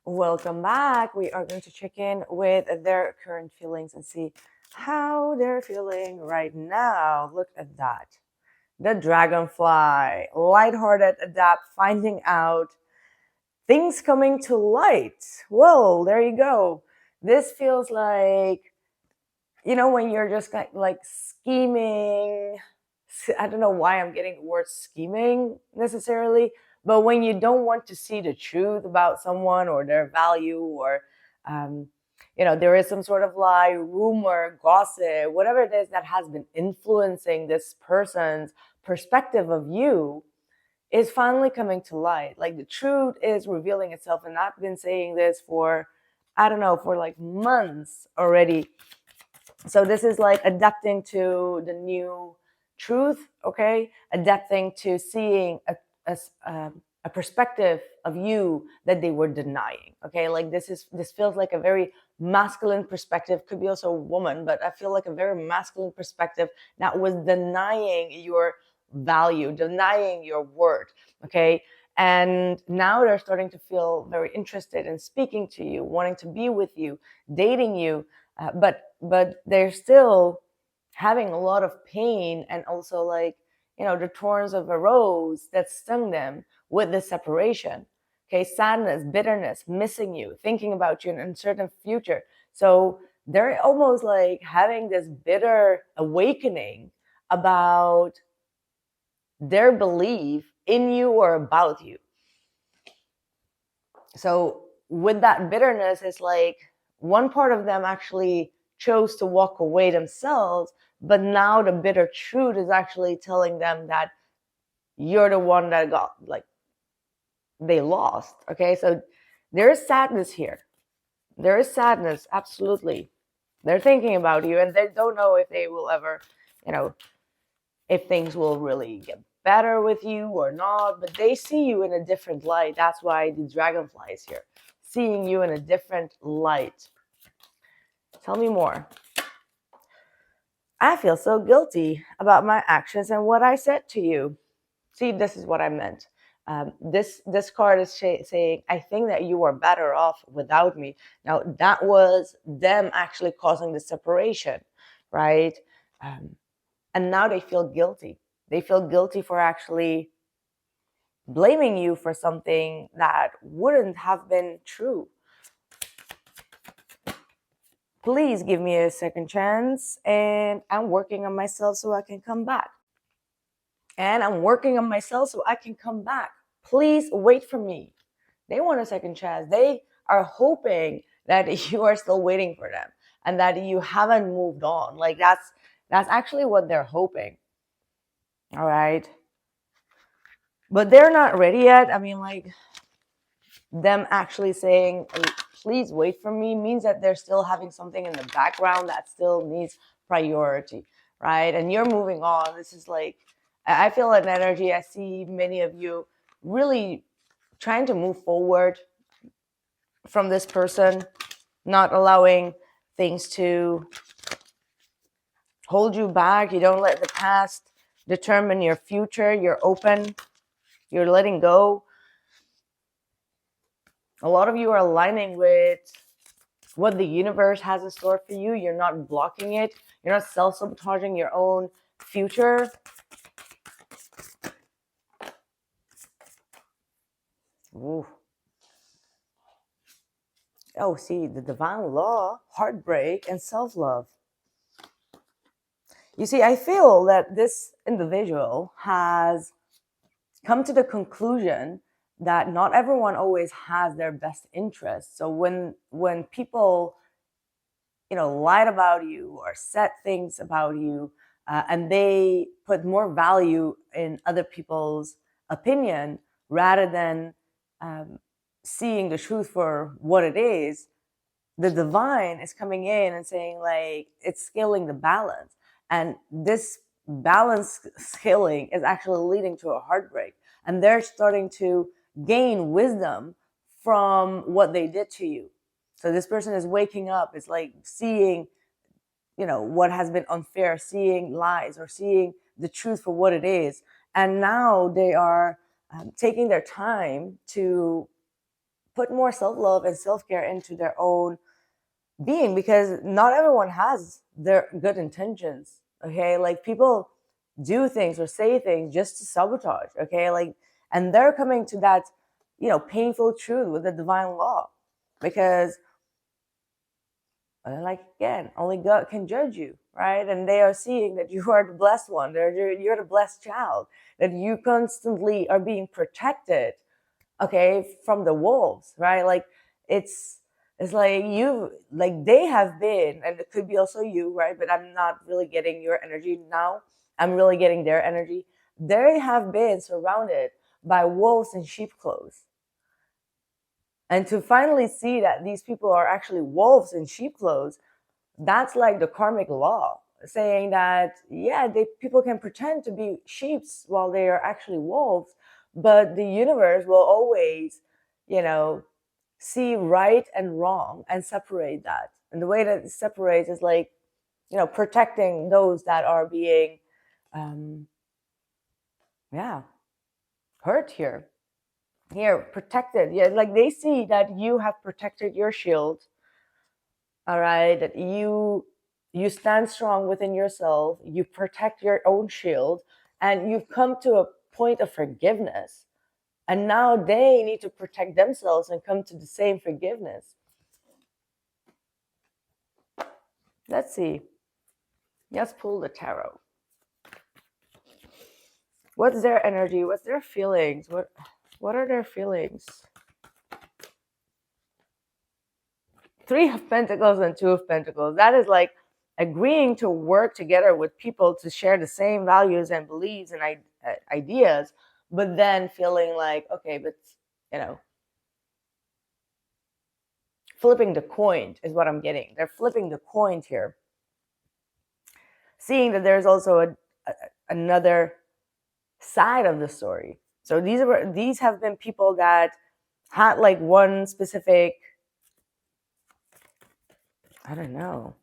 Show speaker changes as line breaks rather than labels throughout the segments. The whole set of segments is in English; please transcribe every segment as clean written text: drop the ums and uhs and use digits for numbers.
Welcome back. We are going to check in with their current feelings and see how they're feeling right now. Look at that. The dragonfly, lighthearted, adapt, finding out, things coming to light. Well, there you go. This feels like, when you're just like scheming. I don't know why I'm getting the word scheming necessarily, but when you don't want to see the truth about someone or their value, or um, there is some sort of lie, rumor, gossip, whatever it is that has been influencing this person's perspective of you, is finally coming to light. Like the truth is revealing itself. And I've been saying this for, I don't know, for like months already. So this is like adapting to the new truth, okay? Adapting to seeing a perspective of you that they were denying, okay? Like this feels like a very masculine perspective. Could be also a woman, but I feel like a very masculine perspective that was denying your value, denying your worth, okay? And now they're starting to feel very interested in speaking to you, wanting to be with you, dating you, but they're still having a lot of pain, and also like the thorns of a rose that stung them with the separation. Okay, sadness, bitterness, missing you, thinking about you in an uncertain future. So they're almost like having this bitter awakening about their belief in you or about you. So with that bitterness, it's like one part of them actually chose to walk away themselves, but now the bitter truth is actually telling them that you're the one that got, like, they lost. Okay, so there is sadness here. There is sadness, absolutely. They're thinking about you, and they don't know if they will ever, if things will really get better with you or not, but they see you in a different light. That's why the dragonfly is here, seeing you in a different light. Tell me more. I feel so guilty about my actions and what I said to you. See, this is what I meant. This card is saying, I think that you are better off without me. Now, that was them actually causing the separation, right? And now they feel guilty. They feel guilty for actually blaming you for something that wouldn't have been true. Please give me a second chance, and I'm working on myself so I can come back. And I'm working on myself so I can come back. Please wait for me. They want a second chance. They are hoping that you are still waiting for them and that you haven't moved on. Like that's actually what they're hoping. All right. But they're not ready yet. I mean, like, them actually saying, please wait for me, means that they're still having something in the background that still needs priority, right? And you're moving on. This is like, I feel an energy. I see many of you really trying to move forward from this person, not allowing things to hold you back. You don't let the past determine your future. You're open. You're letting go. A lot of you are aligning with what the universe has in store for you. You're not blocking it. You're not self-sabotaging your own future. Ooh. Oh, see, the divine law, heartbreak, and self-love. You see, I feel that this individual has come to the conclusion that not everyone always has their best interests. So when people, lied about you or said things about you, and they put more value in other people's opinion rather than seeing the truth for what it is, the divine is coming in and saying, like, it's scaling the balance. And this balance scaling is actually leading to a heartbreak. And they're starting to gain wisdom from what they did to you. So this person is waking up. It's like seeing, what has been unfair, seeing lies or seeing the truth for what it is. And now they are taking their time to put more self-love and self-care into their own being, because not everyone has their good intentions. Okay, like people do things or say things just to sabotage. Okay, like, and they're coming to that, painful truth with the divine law, because like, again, only God can judge you, right? And they are seeing that you are the blessed one, you're the blessed child, that you constantly are being protected, okay, from the wolves, right? Like, it's like you, like they have been, and it could be also you, right? But I'm not really getting your energy now. I'm really getting their energy. They have been surrounded by wolves in sheep clothes. And to finally see that these people are actually wolves in sheep clothes, that's like the karmic law saying that, yeah, people can pretend to be sheeps while they are actually wolves, but the universe will always, see right and wrong and separate that. And the way that it separates is like, protecting those that are being, um, yeah, hurt here. Here, protected. Yeah, like they see that you have protected your shield. All right, that you stand strong within yourself, you protect your own shield, and you've come to a point of forgiveness. And now they need to protect themselves and come to the same forgiveness. Let's see. Let's pull the tarot. What's their energy? What's their feelings? What are their feelings? Three of Pentacles and Two of Pentacles. That is like agreeing to work together with people to share the same values and beliefs and ideas, but then feeling like, okay, but flipping the coin is what I'm getting. They're flipping the coin here, seeing that there's also another side of the story. So these have been people that had like one specific, I don't know,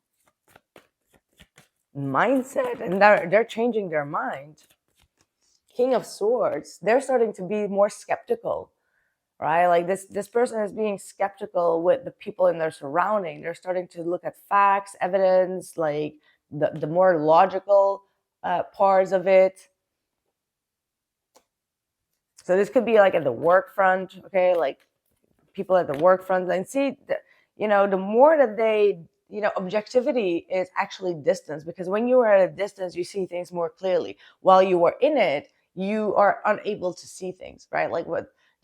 mindset, and they're changing their mind. King of Swords, they're starting to be more skeptical, right? Like this person is being skeptical with the people in their surrounding. They're starting to look at facts, evidence, like the more logical parts of it. So this could be like at the work front, okay? Like people at the work front, and see, the more that they, objectivity is actually distance, because when you are at a distance, you see things more clearly. While you are in it, you are unable to see things, right? Like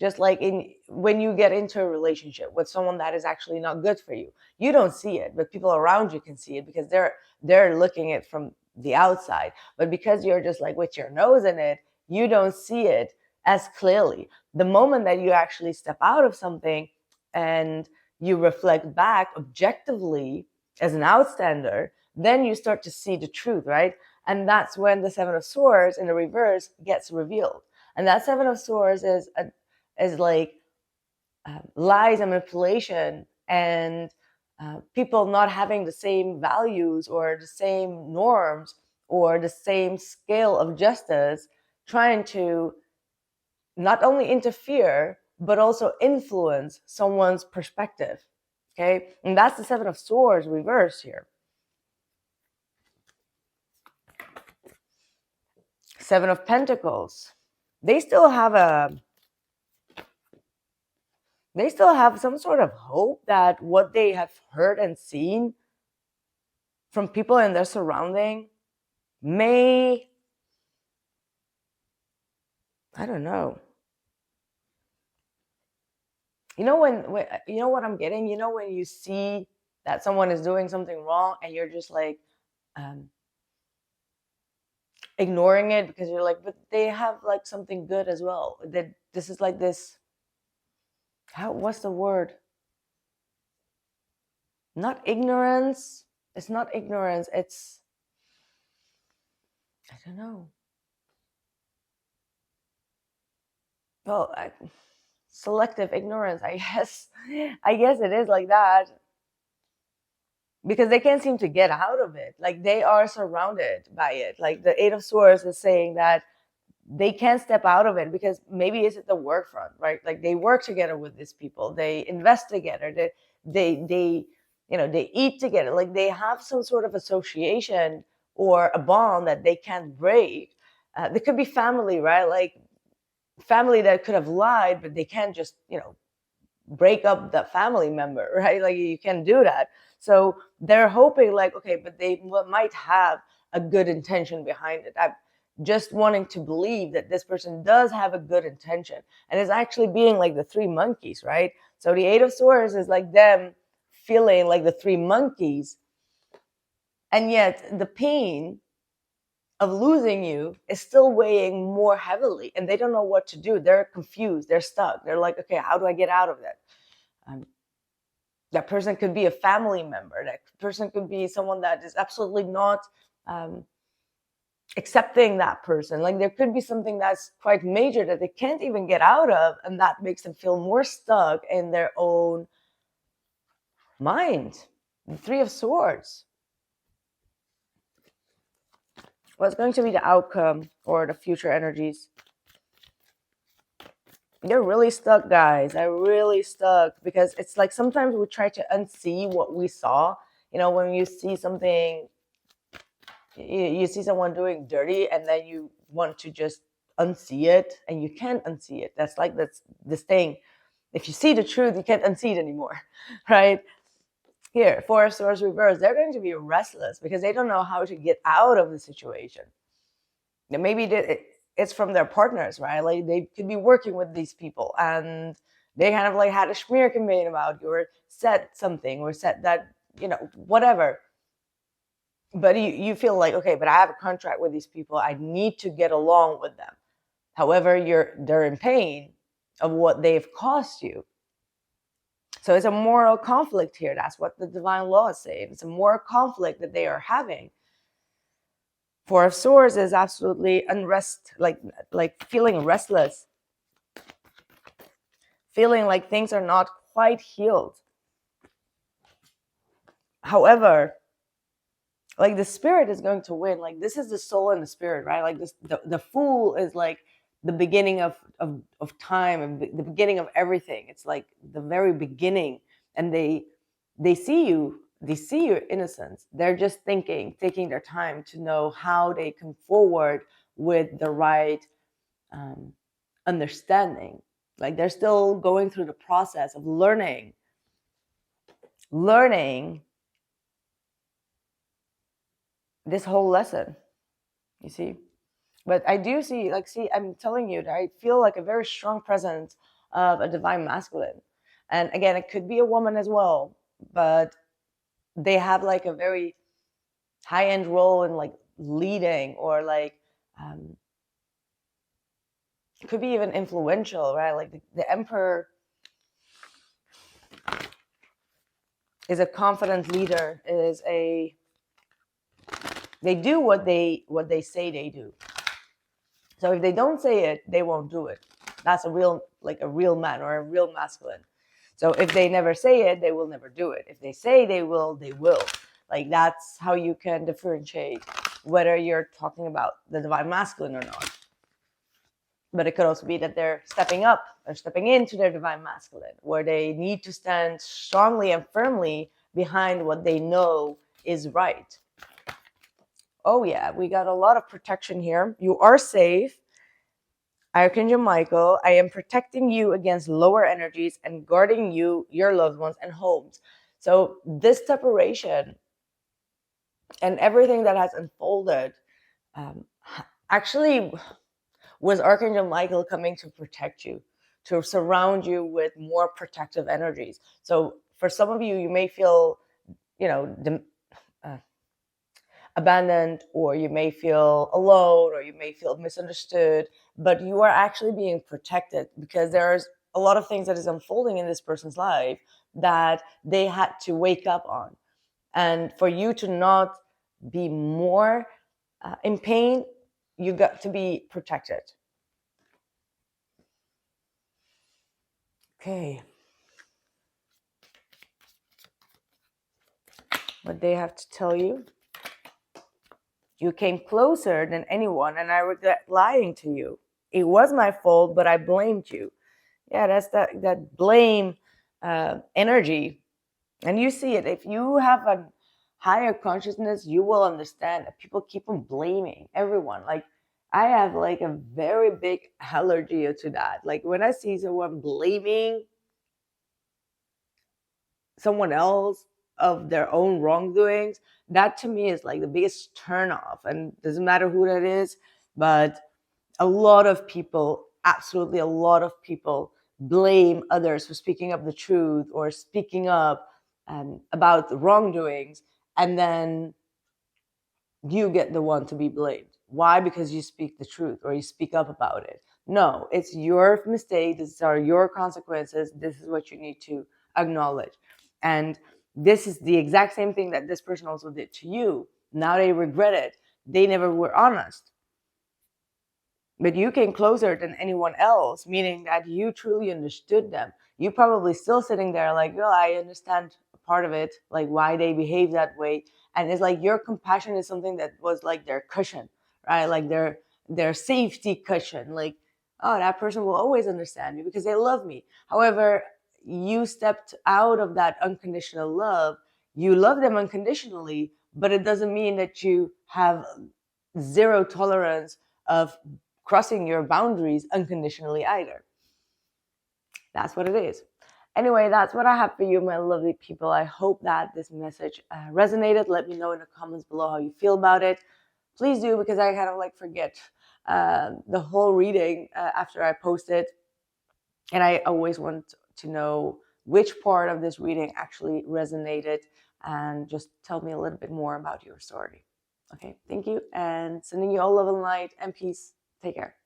just like when you get into a relationship with someone that is actually not good for you, you don't see it, but people around you can see it because they're looking at it from the outside. But because you're just like with your nose in it, you don't see it as clearly. The moment that you actually step out of something and you reflect back objectively as an outsider, then you start to see the truth, right? And that's when the Seven of Swords in the reverse gets revealed. And that Seven of Swords is like lies and manipulation, and people not having the same values or the same norms or the same scale of justice, trying to not only interfere, but also influence someone's perspective. Okay. And that's the Seven of Swords reverse here. Seven of Pentacles. They still have some sort of hope that what they have heard and seen from people in their surrounding may, I don't know. When you know what I'm getting? When you see that someone is doing something wrong and you're just like ignoring it because you're like, but they have like something good as well. That this is like this. What's the word? Not ignorance. It's not ignorance. It's, I don't know. Well, selective ignorance, I guess. I guess it is like that. Because they can't seem to get out of it. Like they are surrounded by it. Like the Eight of Swords is saying that they can't step out of it because maybe it's at the work front, right? Like they work together with these people, they invest together, they they eat together, like they have some sort of association or a bond that they can't break. There could be family, right? Like family that could have lied, but they can't just break up that family member, right? Like you can't do that. So they're hoping like, okay, but they might have a good intention behind it. I'm just wanting to believe that this person does have a good intention and is actually being like the three monkeys, right? So the Eight of Swords is like them feeling like the three monkeys, and yet the pain of losing you is still weighing more heavily, and they don't know what to do. They're confused, they're stuck, they're like, okay, how do I get out of that? That person could be a family member, that person could be someone that is absolutely not accepting that person. Like there could be something that's quite major that they can't even get out of, and that makes them feel more stuck in their own mind. The Three of Swords. What's going to be the outcome or the future energies? They're really stuck, guys. They're really stuck because it's like sometimes we try to unsee what we saw. When you see something, you see someone doing dirty and then you want to just unsee it, and you can't unsee it. That's this thing. If you see the truth, you can't unsee it anymore, right? Here, Four of Swords reversed. They're going to be restless because they don't know how to get out of the situation. And maybe it's from their partners, right? Like they could be working with these people and they kind of like had a smear campaign about you or said something or said that, whatever. But you feel like, okay, but I have a contract with these people. I need to get along with them. However, they're in pain of what they've cost you. So it's a moral conflict here. That's what the divine law is saying. It's a moral conflict that they are having. Four of Swords is absolutely unrest, like feeling restless, feeling like things are not quite healed. However, like the spirit is going to win. Like this is the soul and the spirit, right? Like this, the Fool is like the beginning of time and the beginning of everything. It's like the very beginning, and they see you. They see your innocence. They're just taking their time to know how they come forward with the right understanding. Like they're still going through the process of learning this whole lesson, you see. But I do see, I'm telling you that I feel like a very strong presence of a divine masculine. And again, it could be a woman as well, but they have like a very high-end role in like leading or like it could be even influential, right? Like the Emperor is a confident leader, they do what they say they do. So if they don't say it, they won't do it. That's a real man or a real masculine. So if they never say it, they will never do it. If they say they will, they will. Like that's how you can differentiate whether you're talking about the divine masculine or not. But it could also be that they're stepping up, they're stepping into their divine masculine, where they need to stand strongly and firmly behind what they know is right. Oh yeah, we got a lot of protection here. You are safe. Archangel Michael, I am protecting you against lower energies and guarding you, your loved ones, and homes. So this separation and everything that has unfolded actually was Archangel Michael coming to protect you, to surround you with more protective energies. So for some of you, you may feel, abandoned, or you may feel alone, or you may feel misunderstood, but you are actually being protected because there's a lot of things that is unfolding in this person's life that they had to wake up on. And for you to not be more in pain, you got to be protected. Okay. What they have to tell you. You came closer than anyone, and I regret lying to you. It was my fault, but I blamed you. Yeah, that's that blame energy. And you see it. If you have a higher consciousness, you will understand that people keep on blaming everyone. Like, I have like a very big allergy to that. Like, when I see someone blaming someone else of their own wrongdoings, that to me is like the biggest turn off. And doesn't matter who that is, but a lot of people, absolutely a lot of people, blame others for speaking up the truth or speaking up about the wrongdoings, and then you get the one to be blamed. Why? Because you speak the truth or you speak up about it. No, it's your mistake. These are your consequences. This is what you need to acknowledge. And this is the exact same thing that this person also did to you. Now they regret it. They never were honest. But you came closer than anyone else, meaning that you truly understood them. You probably still sitting there like, well, I understand part of it, like why they behave that way. And it's like your compassion is something that was like their cushion, right? Like their safety cushion. Like, oh, that person will always understand me because they love me. However, you stepped out of that unconditional love. You love them unconditionally, but it doesn't mean that you have zero tolerance of crossing your boundaries unconditionally either. That's what it is. Anyway, that's what I have for you, my lovely people. I hope that this message resonated. Let me know in the comments below how you feel about it. Please do, because I kind of like forget the whole reading after I post it. And I always want to know which part of this reading actually resonated, and just tell me a little bit more about your story. Okay, thank you, and sending you all love and light and peace. Take care.